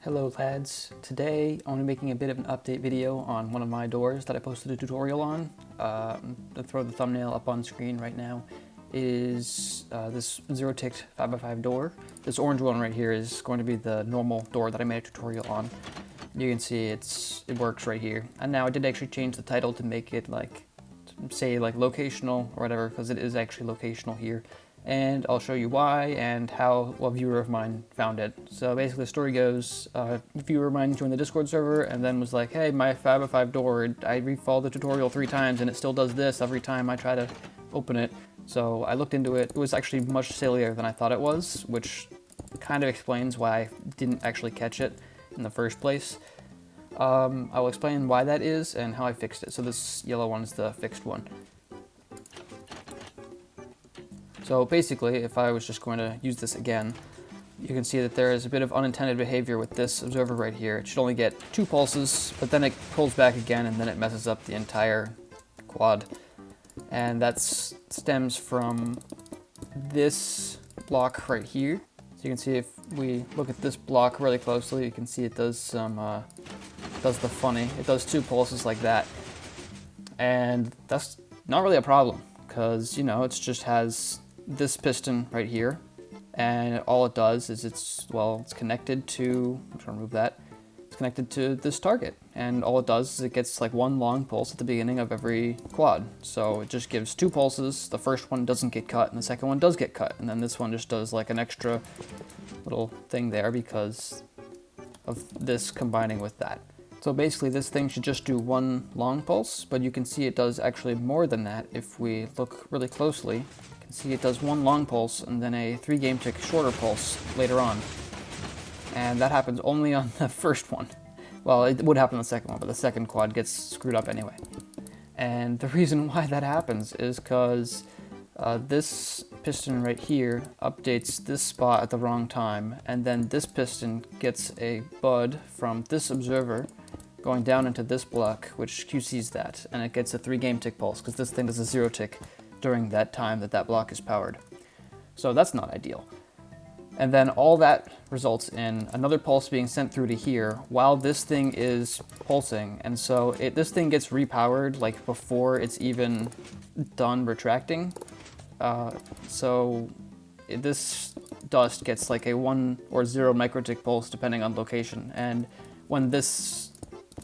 Hello lads, today I'm making a bit of an update video on one of my doors that I posted a tutorial on. I'll throw the thumbnail up on screen right now. It is this zero-ticked 5x5 door. This orange one right here is going to be the normal door that I made a tutorial on. You can see it works right here. And now I did actually change the title to make it say locational or whatever, because it is actually locational here. And I'll show you why and how a viewer of mine found it. So basically the story goes, a viewer of mine joined the Discord server and then was like, hey, my 5x5 door, I refollowed the tutorial 3 times and it still does this every time I try to open it. So I looked into it. It was actually much sillier than I thought it was, which kind of explains why I didn't actually catch it in the first place. I'll explain why that is and how I fixed it. So this yellow one is the fixed one. So basically, if I was just going to use this again, you can see that there is a bit of unintended behavior with this observer right here. It should only get 2 pulses, but then it pulls back again and then it messes up the entire quad. And that stems from this block right here. So you can see if we look at this block really closely, you can see it does the funny. It does 2 pulses like that. And that's not really a problem, because, you know, it just has this piston right here, and all it does is it's connected to, I'm trying to remove that, it's connected to this target, and all it does is it gets like 1 long pulse at the beginning of every quad. So it just gives 2 pulses, the first one doesn't get cut and the second one does get cut, and then this one just does like an extra little thing there because of this combining with that. So basically this thing should just do 1 long pulse, but you can see it does actually more than that if we look really closely. You can see it does 1 long pulse and then a 3 game tick shorter pulse later on. And that happens only on the first one. Well, it would happen on the second one, but the second quad gets screwed up anyway. And the reason why that happens is because this piston right here updates this spot at the wrong time, and then this piston gets a bud from this observer going down into this block, which QCs that, and it gets a 3 game tick pulse, because this thing does a 0 tick during that time that that block is powered. So that's not ideal. And then all that results in another pulse being sent through to here while this thing is pulsing, and so this thing gets repowered like before it's even done retracting. This dust gets like a 1 or 0 microtick pulse depending on location, and when this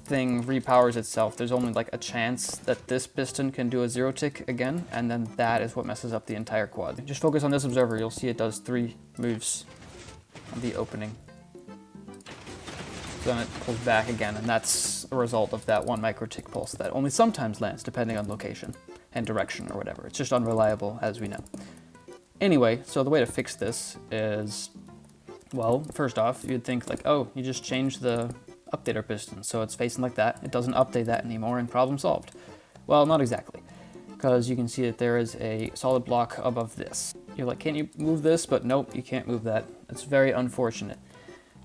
thing repowers itself, there's only like a chance that this piston can do a 0 tick again, and then that is what messes up the entire quad. Just focus on this observer, you'll see it does 3 moves on the opening. So then it pulls back again, and that's a result of that 1 microtick pulse that only sometimes lands depending on location and direction or whatever. It's just unreliable, as we know. Anyway, so the way to fix this is, well, first off, you'd think like, oh, you just change the updater piston so it's facing like that. It doesn't update that anymore and problem solved. Well, not exactly, because you can see that there is a solid block above this. You're like, can you move this? But nope, you can't move that. It's very unfortunate.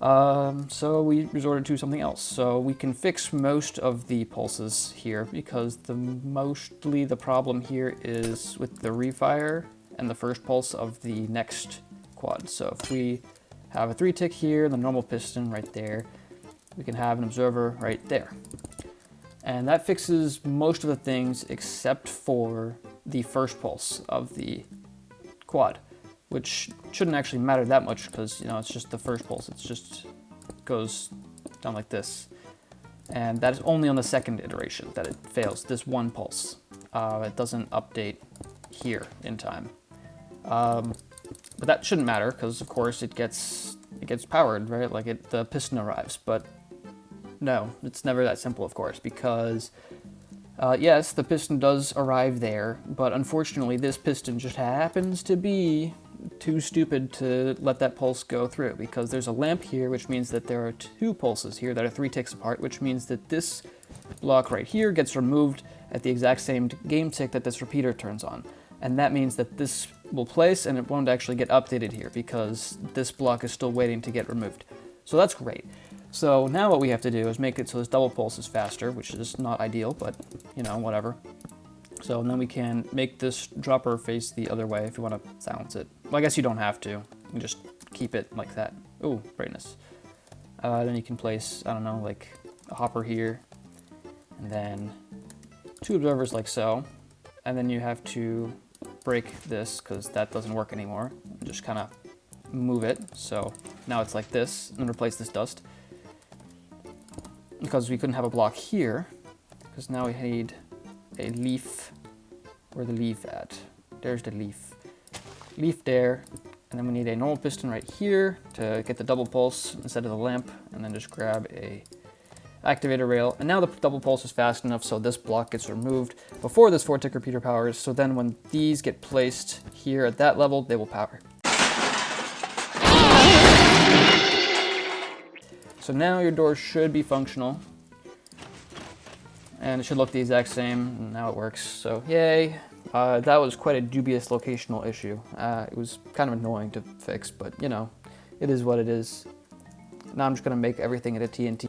So we resorted to something else. So we can fix most of the pulses here, because mostly the problem here is with the refire and the first pulse of the next quad. So if we have a 3 tick here, the normal piston right there, we can have an observer right there. And that fixes most of the things except for the first pulse of the quad, which shouldn't actually matter that much because, you know, it's just the first pulse. It's just goes down like this. And that is only on the second iteration that it fails, this 1 pulse. It doesn't update here in time. But that shouldn't matter because, of course, it gets powered, right? Like the piston arrives. But no, it's never that simple, of course, because yes, the piston does arrive there, but unfortunately this piston just happens to be too stupid to let that pulse go through, because there's a lamp here, which means that there are 2 pulses here that are 3 ticks apart, which means that this block right here gets removed at the exact same game tick that this repeater turns on. And that means that this will place and it won't actually get updated here because this block is still waiting to get removed. So that's great. So now what we have to do is make it so this double pulse is faster, which is not ideal, but, you know, whatever. So then we can make this dropper face the other way if you want to silence it. Well, I guess you don't have to. You can just keep it like that. Ooh, brightness. Then you can place, I don't know, like a hopper here, and then 2 observers like so. And then you have to break this because that doesn't work anymore. Just kind of move it. So now it's like this, and then replace this dust. Because we couldn't have a block here, because now we need a leaf. Where's the leaf at? There's the leaf. Leaf there, and then we need a normal piston right here to get the double pulse instead of the lamp, and then just grab a activator rail. And now the double pulse is fast enough so this block gets removed before this 4-tick repeater powers, so then when these get placed here at that level, they will power. So now your door should be functional, and it should look the exact same, and now it works, so yay. That was quite a dubious locational issue. It was kind of annoying to fix, but you know, it is what it is. Now I'm just gonna make everything into TNT.